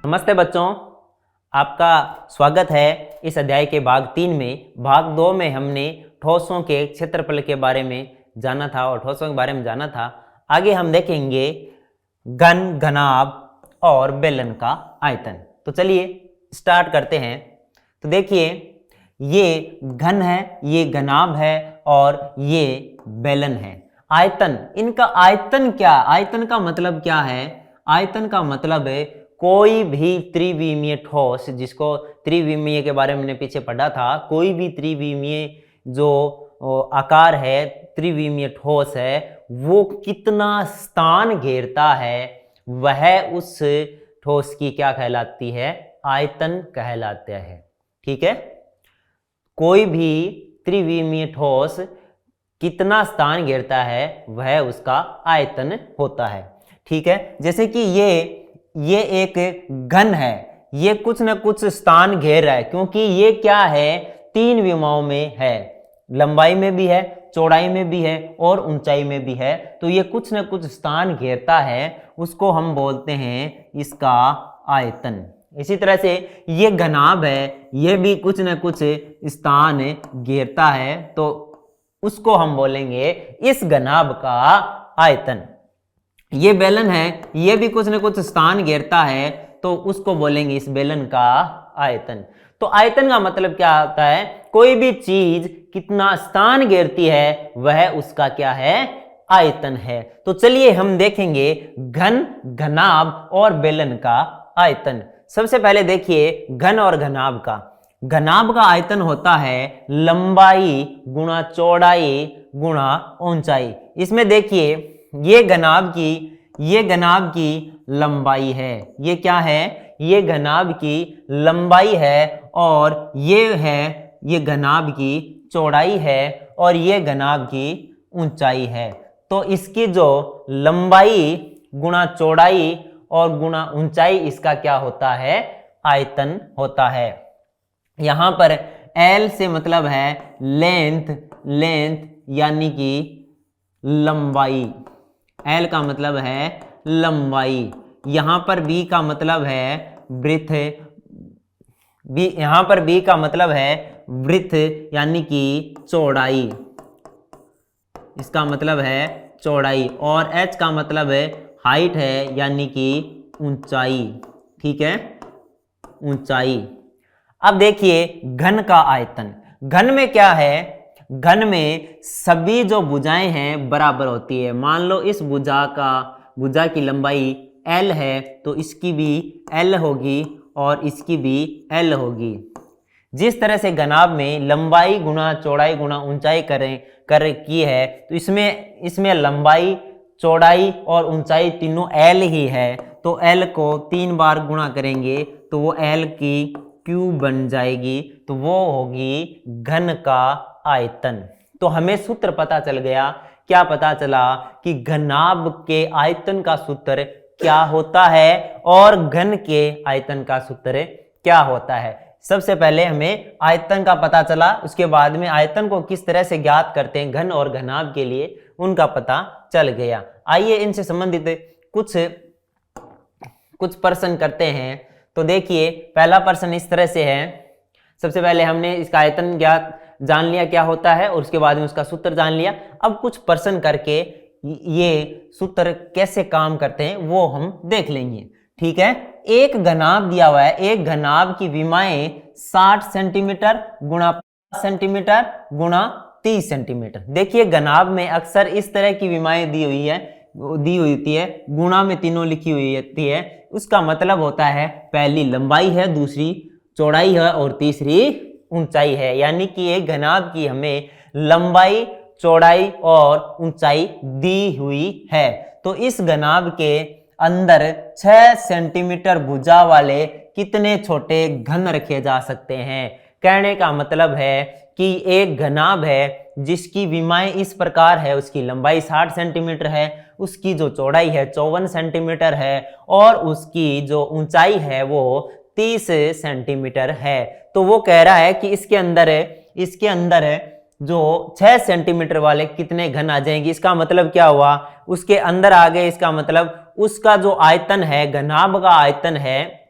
नमस्ते बच्चों, आपका स्वागत है इस अध्याय के भाग 3 में। भाग 2 में हमने ठोसों के क्षेत्रफल के बारे में जाना था और ठोसों के बारे में जाना था। आगे हम देखेंगे घन, घनाभ और बेलन का आयतन। तो चलिए स्टार्ट करते हैं। तो देखिए, ये घन है, ये घनाभ है और ये बेलन है। आयतन, इनका आयतन क्या? आयतन का मतलब क्या है? आयतन का मतलब है कोई भी त्रिविमीय ठोस, जिसको त्रिविमीय के बारे में हमने पीछे पढ़ा था, कोई भी त्रिविमीय जो आकार है, त्रिविमीय ठोस है, वो कितना स्थान घेरता है, वह उस ठोस की क्या कहलाती है? आयतन कहलाता है। ठीक है, कोई भी त्रिविमीय ठोस कितना स्थान घेरता है, वह उसका आयतन होता है। ठीक है, जैसे कि ये एक घन है, ये कुछ न कुछ स्थान घेर रहा है, क्योंकि ये क्या है? 3 विमाओं में है, लंबाई में भी है, चौड़ाई में भी है और ऊंचाई में भी है। तो ये कुछ न कुछ स्थान घेरता है, उसको हम बोलते हैं इसका आयतन। इसी तरह से ये घनाभ है, ये भी कुछ न कुछ स्थान घेरता है, तो उसको हम बोलेंगे इस घनाभ का आयतन। ये बेलन है, ये भी कुछ न कुछ स्थान घेरता है, तो उसको बोलेंगे इस बेलन का आयतन। तो आयतन का मतलब क्या होता है? कोई भी चीज कितना स्थान घेरती है, वह उसका क्या है? आयतन है। तो चलिए हम देखेंगे घन, घनाभ और बेलन का आयतन। सबसे पहले देखिए घन और घनाभ का। घनाभ का आयतन होता है लंबाई गुणा चौड़ाई गुणा ऊंचाई। इसमें देखिए, ये घनाभ की लंबाई है। ये क्या है? ये घनाभ की लंबाई है और ये घनाभ की चौड़ाई है और ये घनाभ की ऊंचाई है। तो इसकी जो लंबाई गुणा चौड़ाई और गुणा ऊंचाई, इसका क्या होता है? आयतन होता है। यहां पर L से मतलब है लेंथ यानी कि लंबाई। L का मतलब है लंबाई। यहां पर B का मतलब है ब्रेथ। यहां पर B का मतलब है ब्रेथ यानी कि चौड़ाई। इसका मतलब है चौड़ाई। और H का मतलब है हाइट है, यानी कि ऊंचाई। ठीक है, ऊंचाई। अब देखिए घन का आयतन। घन में क्या है? घन में सभी जो भुजाएं हैं बराबर होती है। मान लो इस भुजा की लंबाई L है, तो इसकी भी L होगी और इसकी भी L होगी। जिस तरह से घनाभ में लंबाई गुणा चौड़ाई गुणा ऊंचाई की है, तो इसमें लंबाई, चौड़ाई और ऊंचाई तीनों L ही है। तो L को 3 बार गुणा करेंगे तो वो L की क्यूब बन जाएगी, तो वो होगी घन का आयतन। तो हमें सूत्र पता चल गया। क्या पता चला? कि घनाभ के आयतन का सूत्र क्या होता है और घन के आयतन का सूत्र क्या होता है। सबसे पहले हमें आयतन का पता चला, उसके बाद में आयतन को किस तरह से ज्ञात करते हैं घन और घनाभ के लिए, उनका पता चल गया। आइए इनसे संबंधित कुछ प्रश्न करते हैं। तो देखिए, पहला प्रश्न इस तरह से है। सबसे पहले हमने इसका आयतन जान लिया क्या होता है और उसके बाद में उसका सूत्र जान लिया। अब कुछ प्रश्न करके ये सूत्र कैसे काम करते हैं वो हम देख लेंगे। ठीक है, एक घनाभ दिया हुआ है। एक घनाभ की विमाएं 60 सेंटीमीटर गुणा 50 सेंटीमीटर गुणा 30 सेंटीमीटर। देखिए, घनाभ में अक्सर इस तरह की विमाएं दी हुई होती है, गुणा में तीनों लिखी हुई होती है। उसका मतलब होता है पहली लंबाई है, दूसरी चौड़ाई है और तीसरी ऊंचाई है। यानी कि एक घनाभ की हमें लंबाई, चौड़ाई और ऊंचाई दी हुई है। तो इस घनाभ के अंदर 6 सेंटीमीटर भुजा वाले कितने छोटे घन रखे जा सकते हैं? कहने का मतलब है कि एक घनाभ है जिसकी विमाएं इस प्रकार है, उसकी लंबाई 60 सेंटीमीटर है, उसकी जो चौड़ाई है 54 सेंटीमीटर है और उसकी जो ऊंचाई है वो 30 सेंटीमीटर है। तो वो कह रहा है कि इसके अंदर जो 6 सेंटीमीटर वाले कितने घन आ जाएंगे। इसका मतलब क्या हुआ? उसके अंदर आ गए। इसका मतलब उसका जो आयतन है, घनाभ का आयतन है,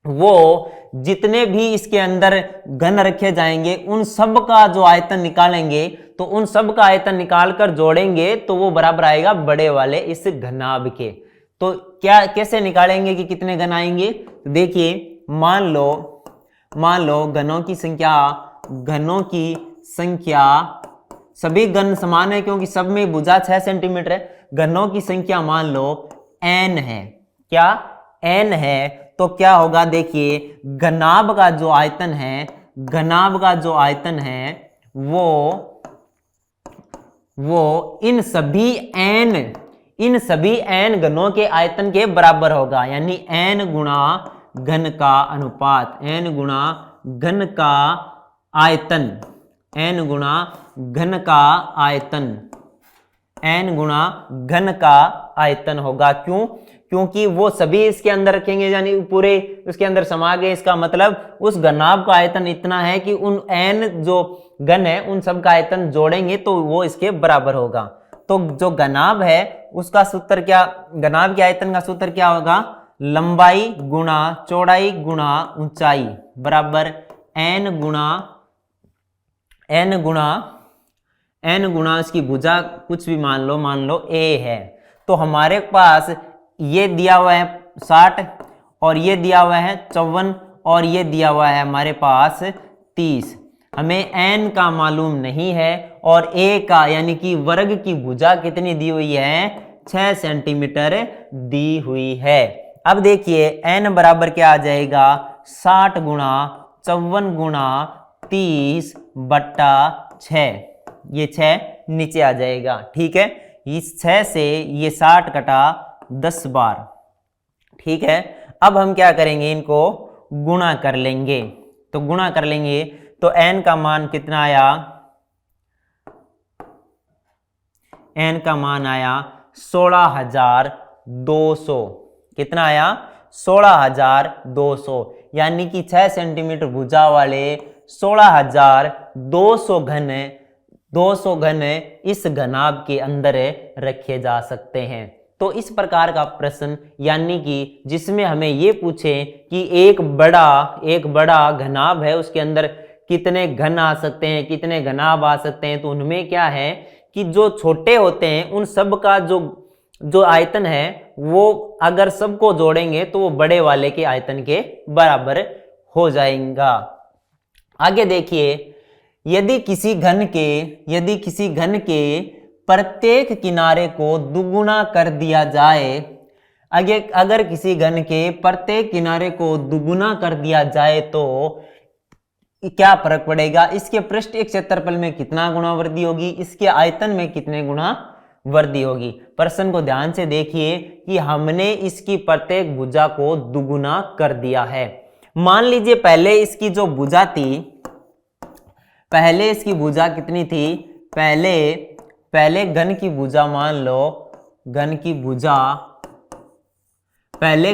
वो जितने भी इसके अंदर घन रखे जाएंगे उन सब का जो आयतन निकालेंगे, तो उन सब का आयतन निकालकर जोड़ेंगे तो वो बराबर आएगा बड़े वाले इस घनाभ के। तो क्या कैसे निकालेंगे कि कितने घन आएंगे? तो देखिए, मान लो घनों की संख्या सभी घन समान है क्योंकि सब में भुजा 6 सेंटीमीटर है। घनों की संख्या मान लो n है। क्या n है? तो क्या होगा? देखिए, घनाभ का जो आयतन है वो इन सभी n घनों के आयतन के बराबर होगा, यानी n गुणा घन का अनुपात, n गुणा घन का आयतन, n गुणा घन का आयतन होगा। क्यों? क्योंकि वो सभी इसके अंदर रखेंगे, यानी पूरे उसके अंदर समा गए। इसका मतलब उस घनाभ का आयतन इतना है कि उन n जो घन है उन सब का आयतन जोड़ेंगे तो वो इसके बराबर होगा। तो जो घनाभ है उसका सूत्र क्या, घनाभ के आयतन का सूत्र क्या होगा? लंबाई गुणा चौड़ाई गुणा ऊंचाई बराबर n गुणा इसकी भुजा कुछ भी मान लो a है। तो हमारे पास ये दिया हुआ है 60 और ये दिया हुआ है 54 और ये दिया हुआ है हमारे पास 30। हमें n का मालूम नहीं है और a का यानी कि वर्ग की भुजा कितनी दी हुई है? 6 सेंटीमीटर दी हुई है। अब देखिए n बराबर क्या आ जाएगा? 60 गुणा 54 गुणा 30 बट्टा 6, ये 6 नीचे आ जाएगा। ठीक है, इस 6 से ये 60 कटा 10 बार। ठीक है, अब हम क्या करेंगे? इनको गुणा कर लेंगे। तो गुणा कर लेंगे तो n का मान कितना आया? n का मान आया 16,200। कितना आया? 16,200, यानी कि 6 सेंटीमीटर भुजा वाले 16,200 घन इस घनाभ के अंदर रखे जा सकते हैं। तो इस प्रकार का प्रश्न, यानी कि जिसमें हमें ये पूछे कि एक बड़ा घनाभ है उसके अंदर कितने घन आ सकते हैं, कितने घनाभ आ सकते हैं, तो उनमें क्या है कि जो छोटे होते हैं उन सब का जो आयतन है वो अगर सबको जोड़ेंगे तो वो बड़े वाले के आयतन के बराबर हो जाएगा। आगे देखिए, यदि किसी घन के प्रत्येक किनारे को दुगुना कर दिया जाए, अगर किसी घन के प्रत्येक किनारे को दुगुना कर दिया जाए तो क्या फर्क पड़ेगा? इसके पृष्ठीय क्षेत्रफल में कितना गुना वृद्धि होगी, इसके आयतन में कितने गुना वृद्धि होगी। प्रश्न को ध्यान से देखिए कि हमने इसकी प्रत्येक भुजा को दुगुना कर दिया है। मान लीजिए पहले इसकी जो भुजा थी, पहले इसकी भुजा कितनी थी? पहले घन की भुजा मान लो, पहले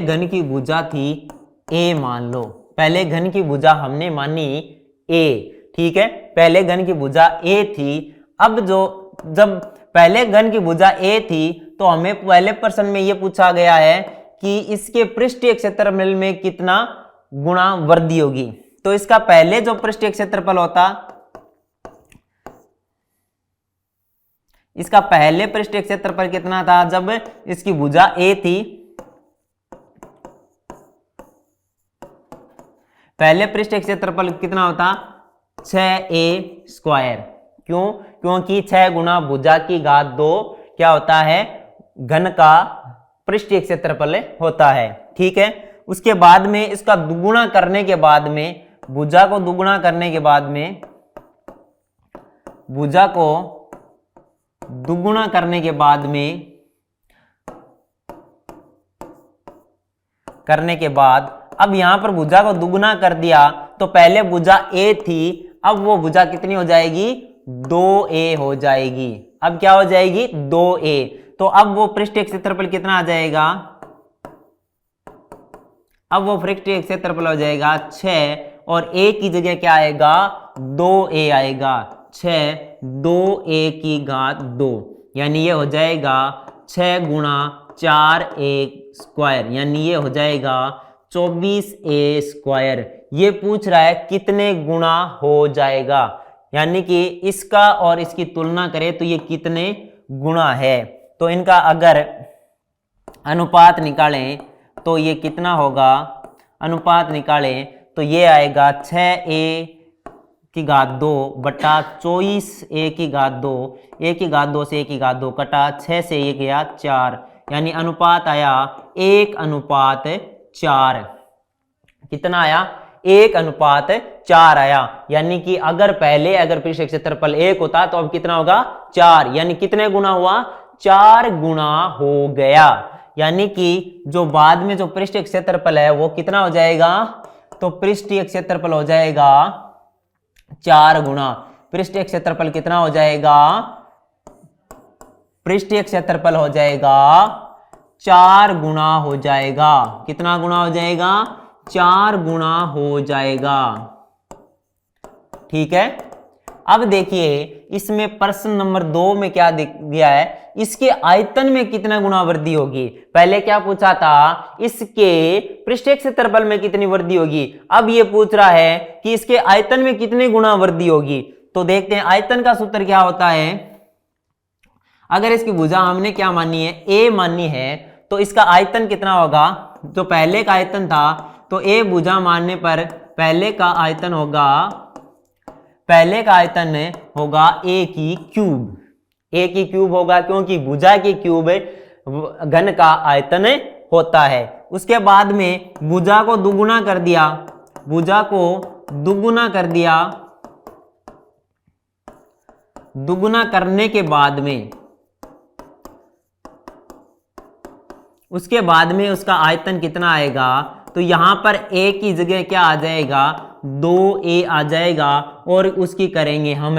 घन की भुजा थी a मान लो। पहले घन की भुजा हमने मानी a। ठीक है, पहले घन की भुजा a थी। अब जब पहले घन की भुजा a थी तो हमें पहले प्रश्न में यह पूछा गया है कि इसके पृष्ठीय क्षेत्रफल में कितना गुणा वृद्धि होगी। तो इसका पहले जो पृष्ठीय क्षेत्रफल होता, इसका पहले पृष्ठीय क्षेत्रफल कितना था जब इसकी भुजा a थी? पहले पृष्ठीय क्षेत्रफल कितना होता? 6a²। क्यों? क्योंकि 6 गुना भुजा की घात 2 क्या होता है? घन का पृष्ठीय क्षेत्रफल होता है। ठीक है, उसके बाद में इसका दुगुना करने के बाद में, भुजा को दुगुना करने के बाद में, भुजा को दुगुना करने के बाद अब यहां पर भुजा को दुगुना कर दिया तो पहले भुजा a थी, अब वो भुजा कितनी हो जाएगी? 2a हो जाएगी। अब क्या हो जाएगी? 2a। तो अब वो पृष्ठीय क्षेत्रफल कितना आ जाएगा? अब वो पृष्ठीय क्षेत्रफल हो जाएगा 6 और a की जगह क्या आएगा? 2a आएगा। 6 2a की घात 2, यानी ये हो जाएगा 6 गुणा 4a², यानी ये हो जाएगा 24a²। ये पूछ रहा है कितने गुना हो जाएगा, यानी कि इसका और इसकी तुलना करें तो ये कितने गुना है। तो इनका अगर अनुपात निकालें तो ये कितना होगा, अनुपात निकालें तो ये आएगा 6a² बटा 24a²। a² से a² कटा, 6 से 1 गया 4, यानी अनुपात आया 1:4। कितना आया, 1:4 आया। यानी कि अगर पृष्ठ क्षेत्रफल 1 होता तो अब कितना होगा 4, यानी कितने गुना हुआ, 4 गुना हो गया। यानी कि जो बाद में जो पृष्ठीय क्षेत्रफल है वो कितना हो जाएगा, तो पृष्ठीय क्षेत्रफल हो जाएगा 4 गुना। पृष्ठीय क्षेत्रफल कितना हो जाएगा, पृष्ठीय क्षेत्रफल हो जाएगा 4 गुना हो जाएगा। कितना गुना हो जाएगा, 4 गुना हो जाएगा। ठीक है। अब देखिए इसमें प्रश्न नंबर 2 में क्या दिया है, इसके आयतन में कितना गुना वृद्धि होगी। पहले क्या पूछा था, इसके पृष्ठीय क्षेत्रफल में कितनी वृद्धि होगी। अब ये पूछ रहा है कि इसके आयतन में कितने गुना वृद्धि होगी। तो देखते हैं आयतन का सूत्र क्या होता है। अगर इसकी भुजा हमने क्या मानी है, a मानी है, तो इसका आयतन कितना होगा, जो पहले का आयतन था तो a भुजा मानने पर पहले का आयतन होगा a की क्यूब होगा, क्योंकि भुजा की क्यूब घन का आयतन होता है। उसके बाद में भुजा को दुगुना कर दिया, दुगुना करने के बाद में उसके बाद में उसका आयतन कितना आएगा, तो यहां पर a की जगह क्या आ जाएगा, 2a आ जाएगा, और उसकी करेंगे हम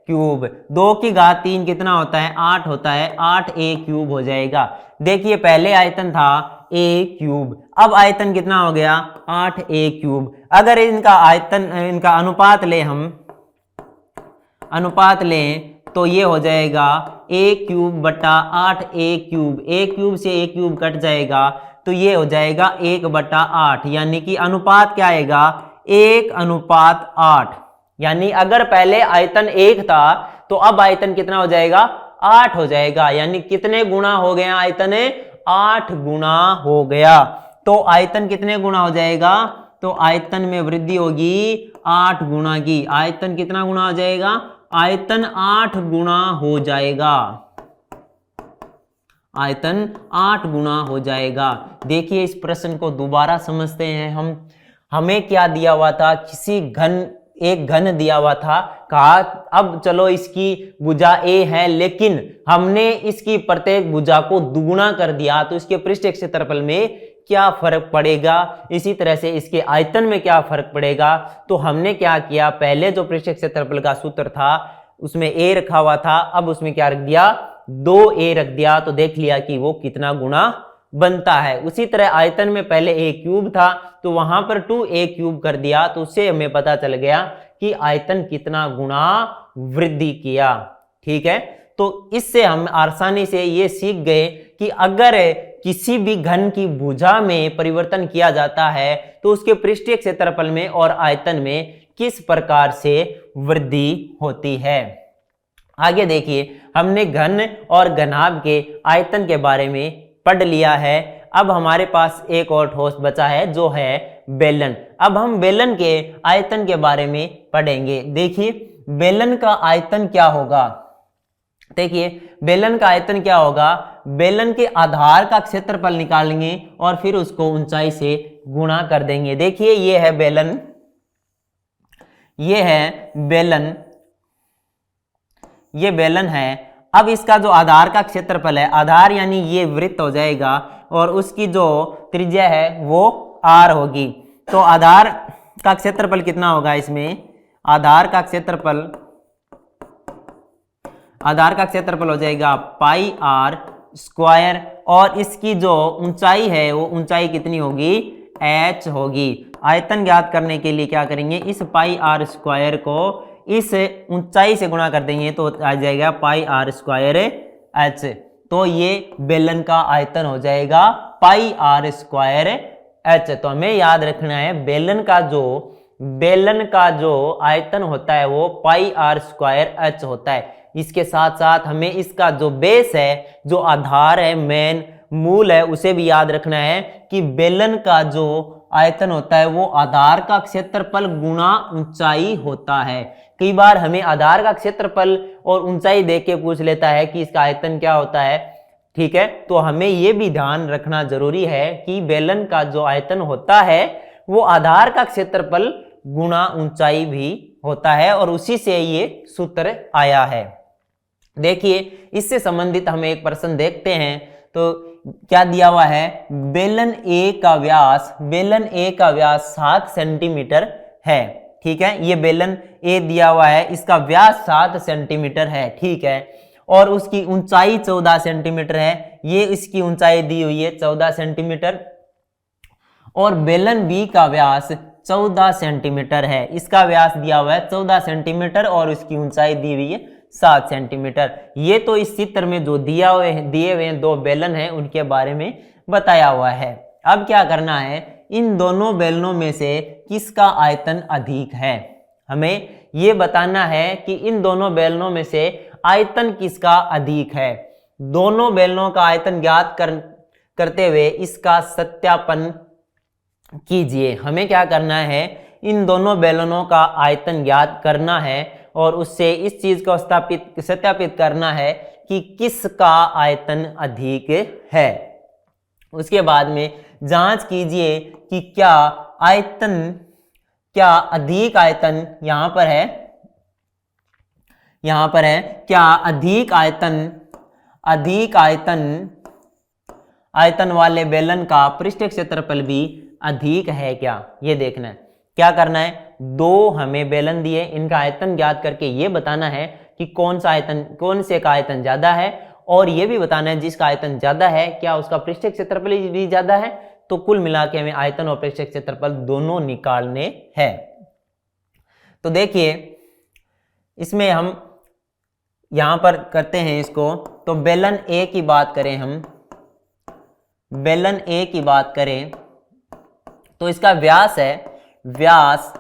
क्यूब। 2 की घात 3 कितना होता है, 8 होता है, 8a³ हो जाएगा। देखिए पहले आयतन था a³, अब आयतन कितना हो गया, 8a³। अगर इनका अनुपात लें तो ये हो जाएगा a³ बटा 8a³। a³ से a³ कट जाएगा तो ये हो जाएगा 1/8, यानी कि अनुपात क्या आएगा, 1:8। यानी अगर पहले आयतन 1 था तो अब आयतन कितना हो जाएगा, 8 हो जाएगा। यानी कितने गुना हो गया आयतन, 8 गुना हो गया। तो आयतन कितने गुना हो जाएगा, तो आयतन में वृद्धि होगी 8 गुना की। आयतन कितना गुना हो जाएगा, आयतन 8 गुना हो जाएगा। आयतन 8 गुना हो जाएगा। देखिए इस प्रश्न को दोबारा समझते हैं हम। हमें क्या दिया हुआ था, एक घन दिया हुआ था, कहा अब चलो इसकी भुजा a है, लेकिन हमने इसकी प्रत्येक भुजा को दुगुना कर दिया तो इसके पृष्ठीय क्षेत्रफल में क्या फर्क पड़ेगा, इसी तरह से इसके आयतन में क्या फर्क पड़ेगा। तो हमने क्या किया, पहले जो पृष्ठीय क्षेत्रफल का सूत्र था उसमें a रखा हुआ था, अब उसमें क्या रख दिया, 2a रख दिया, तो देख लिया कि वो कितना गुना बनता है। उसी तरह आयतन में पहले a³ था तो वहां पर 2a³ कर दिया, तो उससे हमें पता चल गया कि आयतन कितना गुना वृद्धि किया। ठीक है, तो इससे हम आसानी से ये सीख गए कि अगर किसी भी घन की भुजा में परिवर्तन किया जाता है तो उसके पृष्ठीय क्षेत्रफल में और आयतन में किस प्रकार से वृद्धि होती है। आगे देखिए, हमने घन और घनाभ के आयतन के बारे में पढ़ लिया है। अब हमारे पास एक और ठोस बचा है जो है बेलन। अब हम बेलन के आयतन के बारे में पढ़ेंगे। देखिए बेलन का आयतन क्या होगा, देखिए बेलन का आयतन क्या होगा, बेलन के आधार का क्षेत्रफल निकालेंगे और फिर उसको ऊंचाई से गुणा कर देंगे। देखिए ये है बेलन, ये बेलन है। अब इसका जो आधार का क्षेत्रफल है, आधार यानी ये वृत्त हो जाएगा और उसकी जो त्रिज्या है वो r होगी। तो आधार का क्षेत्रफल कितना होगा, इसमें आधार का क्षेत्रफल हो जाएगा πr², और इसकी जो ऊंचाई है वो ऊंचाई कितनी होगी, h होगी। आयतन ज्ञात करने के लिए क्या करेंगे, इस πr² को इस ऊंचाई से गुणा कर देंगे तो आ जाएगा πr²h। तो ये बेलन का आयतन हो जाएगा πr²h। h। तो हमें याद रखना है बेलन का जो आयतन होता है वो पाई आर स्क्वायर h होता है। इसके साथ साथ हमें इसका जो बेस है, जो आधार है, मेन मूल है, उसे भी याद रखना है कि बेलन का जो आयतन होता है वो आधार का क्षेत्रफल गुणा ऊंचाई होता है। कई बार हमें आधार का क्षेत्रफल और ऊंचाई देख के पूछ लेता है कि इसका आयतन क्या होता है, ठीक है। तो हमें यह भी ध्यान रखना जरूरी है कि बेलन का जो आयतन होता है वो आधार का क्षेत्रफल गुणा ऊंचाई भी होता है, और उसी से ये सूत्र आया है। देखिए, इससे संबंधित हम एक प्रश्न देखते हैं। तो क्या दिया हुआ है, बेलन ए का व्यास 7 सेंटीमीटर है, ठीक है। ये बेलन ए दिया हुआ है, इसका व्यास 7 सेंटीमीटर है, ठीक है, और उसकी ऊंचाई 14 सेंटीमीटर है। ये इसकी ऊंचाई दी हुई है 14 सेंटीमीटर। और बेलन बी का व्यास 14 सेंटीमीटर है, इसका व्यास दिया हुआ है 14 सेंटीमीटर और उसकी ऊंचाई दी हुई है 7 सेंटीमीटर। ये तो इस चित्र में जो दिए हुए दो बेलन हैं उनके बारे में बताया हुआ है। अब क्या करना है, इन दोनों बेलनों में से किसका आयतन अधिक है। हमें ये बताना है कि इन दोनों बेलनों में से आयतन किसका अधिक है। दोनों बेलनों का आयतन ज्ञात करते हुए इसका सत्यापन कीजिए। हमें क्या करना है, इन दोनों बेलनों का आयतन ज्ञात करना है और उससे इस चीज को सत्यापित करना है कि किसका आयतन अधिक है। उसके बाद में जांच कीजिए कि क्या अधिक आयतन यहां पर है, क्या आयतन वाले बेलन का पृष्ठीय क्षेत्रफल भी अधिक है क्या, ये देखना है। क्या करना है, दो हमें बेलन दिए, इनका आयतन ज्ञात करके ये बताना है कि कौन से का आयतन ज्यादा है, और ये भी बताना है जिसका आयतन ज्यादा है क्या उसका पृष्ठीय क्षेत्रफल भी ज्यादा है। तो कुल मिला के हमें आयतन और पृष्ठीय क्षेत्रफल दोनों निकालने हैं। तो देखिए, इसमें हम यहां पर करते हैं इसको। तो बेलन ए की बात करें तो इसका व्यास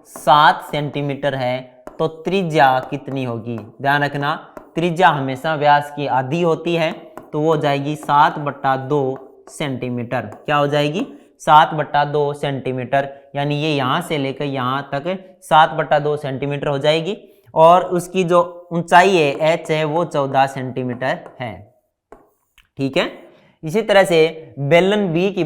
7 सेंटीमीटर है। तो त्रिज्या कितनी होगी, ध्यान रखना, त्रिज्या हमेशा व्यास की आधी होती है, तो वो हो जाएगी 7/2 सेंटीमीटर। क्या हो जाएगी, 7/2 सेंटीमीटर, यानी ये यहां से लेकर यहां तक 7/2 सेंटीमीटर हो जाएगी। और उसकी जो ऊंचाई है h है वो 14 सेंटीमीटर है, ठीक है। इसी तरह से बेलन बी की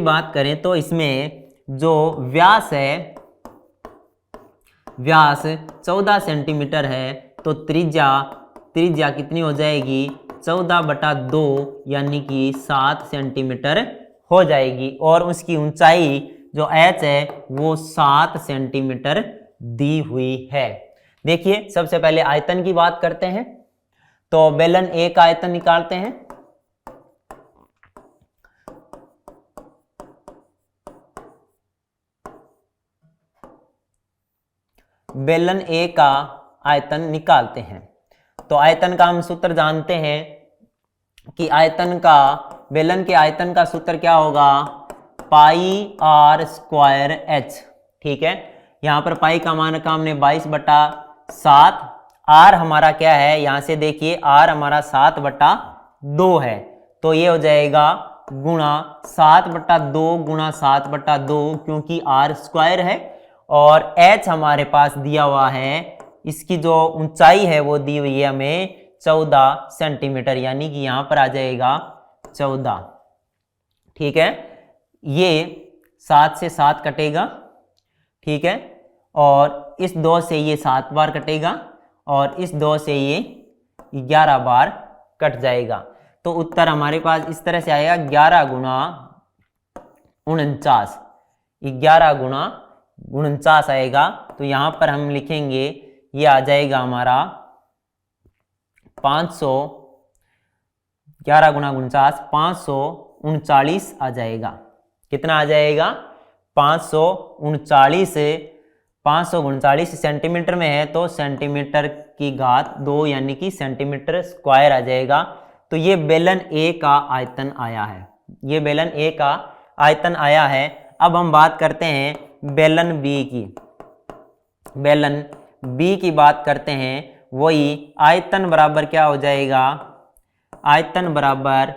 बात करें तो इसमें जो व्यास 14 सेंटीमीटर है, तो त्रिज्या कितनी हो जाएगी, 14/2 यानी कि 7 सेंटीमीटर हो जाएगी। और उसकी ऊंचाई जो h है वो 7 सेंटीमीटर दी हुई है। देखिए, सबसे पहले आयतन की बात करते हैं। तो बेलन ए का आयतन निकालते हैं। बेलन ए का आयतन निकालते हैं। तो आयतन का हम सूत्र जानते हैं कि बेलन के आयतन का सूत्र क्या होगा, पाई आर स्क्वायर एच, ठीक है। यहां पर पाई का मान रखा हमने 22/7। आर हमारा क्या है, यहां से देखिए आर हमारा 7/2 है, तो ये हो जाएगा गुणा 7/2 गुणा 7/2, क्योंकि आर स्क्वायर है। और h हमारे पास दिया हुआ है, इसकी जो ऊंचाई है वो दी हुई है हमें 14 सेंटीमीटर, यानी कि यहां पर आ जाएगा 14, ठीक है। ये 7 से 7 कटेगा, ठीक है, और इस 2 से ये 7 बार कटेगा, और इस 2 से ये 11 बार कट जाएगा। तो उत्तर हमारे पास इस तरह से आएगा 11 गुणा 49, 11 गुणा 49 आएगा। तो यहां पर हम लिखेंगे, ये आ जाएगा हमारा 500, 11 गुणा 49 539 आ जाएगा। कितना आ जाएगा, 539 539 सेंटीमीटर में है तो सेंटीमीटर की घात 2 यानी कि सेंटीमीटर स्क्वायर आ जाएगा। तो ये बेलन ए का आयतन आया है, ये बेलन ए का आयतन आया है। अब हम बात करते हैं बेलन बी की। बेलन बी की बात करते हैं, वही आयतन बराबर क्या हो जाएगा, आयतन बराबर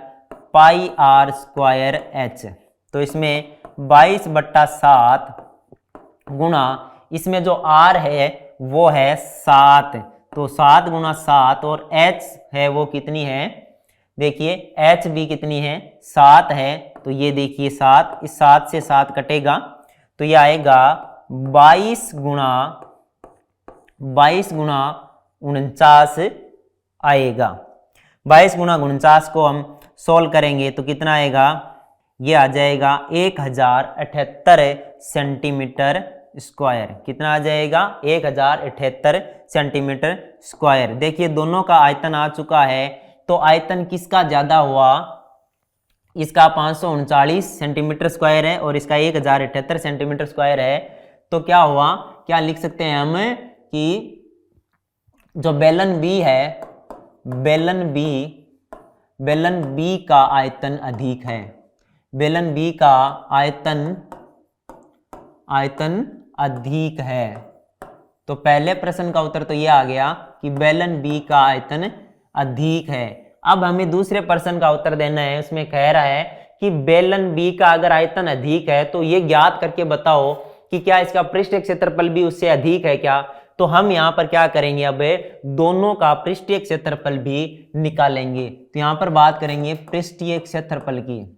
पाई आर स्क्वायर एच। तो इसमें 22/7 गुणा इसमें जो आर है वो है 7, तो 7 गुणा 7 और एच है वो कितनी है, देखिए एच भी कितनी है 7 है। तो ये देखिए 7, इस 7 से 7 कटेगा तो ये आएगा 22 गुणा 49 आएगा। 22 गुणा 49 को हम सोल्व करेंगे तो कितना आएगा, ये आ जाएगा 1078 सेंटीमीटर स्क्वायर। कितना आ जाएगा, 1078 सेंटीमीटर स्क्वायर। देखिए दोनों का आयतन आ चुका है, तो आयतन किसका ज्यादा हुआ, इसका 539 सेंटीमीटर स्क्वायर है और इसका 1078 सेंटीमीटर स्क्वायर है। तो क्या हुआ, क्या लिख सकते हैं हम कि जो बेलन बी है, बेलन बी का आयतन अधिक है, बेलन बी का आयतन अधिक है। तो पहले प्रश्न का उत्तर तो ये आ गया कि बेलन बी का आयतन अधिक है। अब हमें दूसरे प्रश्न का उत्तर देना है, उसमें कह रहा है कि बेलन बी का अगर आयतन अधिक है तो ये ज्ञात करके बताओ कि क्या इसका पृष्ठीय क्षेत्रफल भी उससे अधिक है क्या। तो हम यहां पर क्या करेंगे, अब दोनों का पृष्ठीय क्षेत्रफल भी निकालेंगे। तो यहां पर बात करेंगे पृष्ठीय क्षेत्रफल की।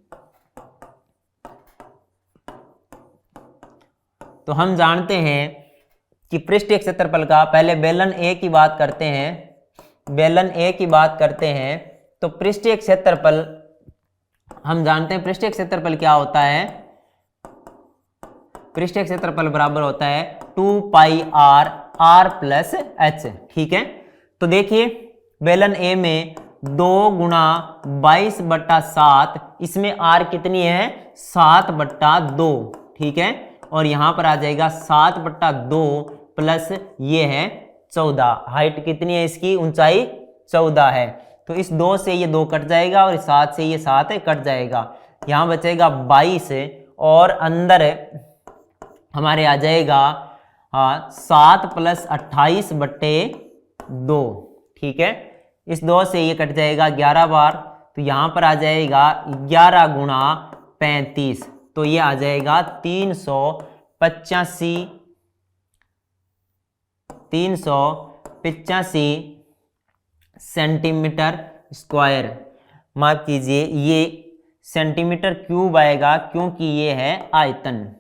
तो हम जानते हैं कि पृष्ठीय क्षेत्रफल का, पहले बेलन ए की बात करते हैं, बेलन ए की बात करते हैं। तो पृष्ठीय क्षेत्रफल हम जानते हैं, पृष्ठीय क्षेत्रफल क्या होता है, पृष्ठीय क्षेत्रफल बराबर होता है 2 पाई आर आर प्लस एच। ठीक है, तो देखिए बेलन ए में 2 गुणा 22/7, इसमें आर कितनी है 7/2। ठीक है, और यहां पर आ जाएगा 7/2 प्लस ये है 14। हाइट कितनी है इसकी, ऊंचाई 14 है। तो इस 2 से ये 2 कट जाएगा और इस 7 से ये 7 कट जाएगा, यहां बचेगा 22 और अंदर हमारे आ जाएगा 7 + 28/2। ठीक है, इस 2 से ये कट जाएगा 11 बार, तो यहां पर आ जाएगा 11 गुणा 35, तो ये आ जाएगा 385 सेंटीमीटर स्क्वायर। माफ कीजिए, ये सेंटीमीटर क्यूब आएगा क्योंकि ये है आयतन।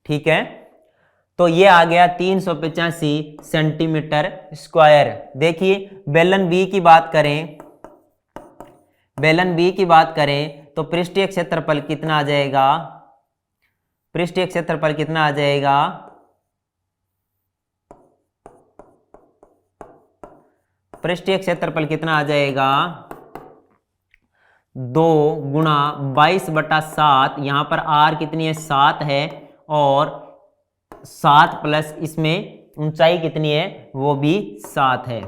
ठीक है, तो ये आ गया 385 सेंटीमीटर स्क्वायर। देखिए बेलन बी की बात करें, बेलन बी की बात करें तो पृष्ठीय क्षेत्रफल कितना आ जाएगा, पृष्ठीय क्षेत्रफल कितना आ जाएगा, पृष्ठीय क्षेत्रफल कितना आ जाएगा 2 गुणा 22/7, यहां पर आर कितनी है 7 है और 7 प्लस इसमें ऊंचाई कितनी है वो भी 7 है।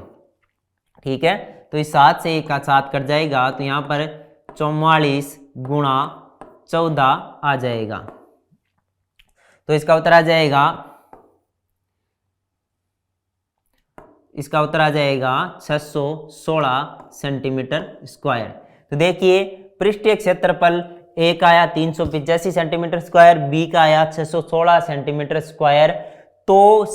ठीक है, तो इस 7 से 1 का 7 कट जाएगा, तो यहां पर 44 गुणा 14 आ जाएगा। तो इसका उत्तर आ जाएगा, इसका उत्तर आ जाएगा 616 सेंटीमीटर स्क्वायर। तो देखिए पृष्ठीय क्षेत्रफल ए का आया 385 सेंटीमीटर स्क्वायर, बी का आया 616 सेंटीमीटर स्क्वायर। तो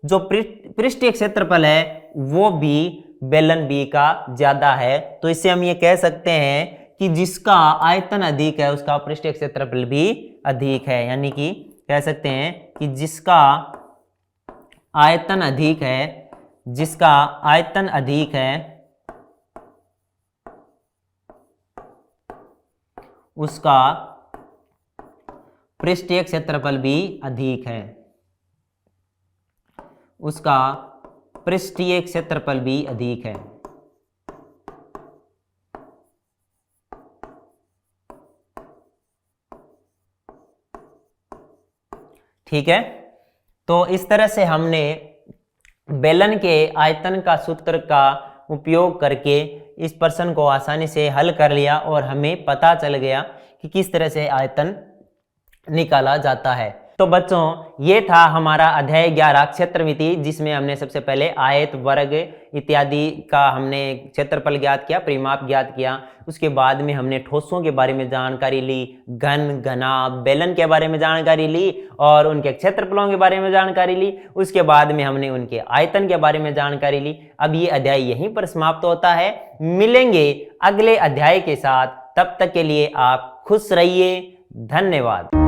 जो पृष्ठीय क्षेत्रफल है वो भी बेलन बी का ज्यादा है। तो इससे हम ये कह सकते हैं कि जिसका आयतन अधिक है उसका पृष्ठीय क्षेत्रफल भी अधिक है, यानी कि कह सकते हैं कि जिसका आयतन अधिक है, जिसका आयतन अधिक है उसका पृष्ठीय क्षेत्रफल भी अधिक है, उसका पृष्ठीय क्षेत्रफल भी अधिक है। ठीक है, तो इस तरह से हमने बेलन के आयतन का सूत्र का उपयोग करके इस प्रश्न को आसानी से हल कर लिया और हमें पता चल गया कि किस तरह से आयतन निकाला जाता है। तो बच्चों, ये था हमारा अध्याय 11 क्षेत्रमिति, जिसमें हमने सबसे पहले आयत, वर्ग इत्यादि का हमने क्षेत्रफल ज्ञात किया, परिमाप ज्ञात किया। उसके बाद में हमने ठोसों के बारे में जानकारी ली, घन, घनाभ, बेलन के बारे में जानकारी ली और उनके क्षेत्रफलों के बारे में जानकारी ली। उसके बाद में हमने उनके आयतन के बारे में जानकारी ली। अब ये अध्याय यहीं पर समाप्त होता है। मिलेंगे अगले अध्याय के साथ, तब तक के लिए आप खुश रहिए। धन्यवाद।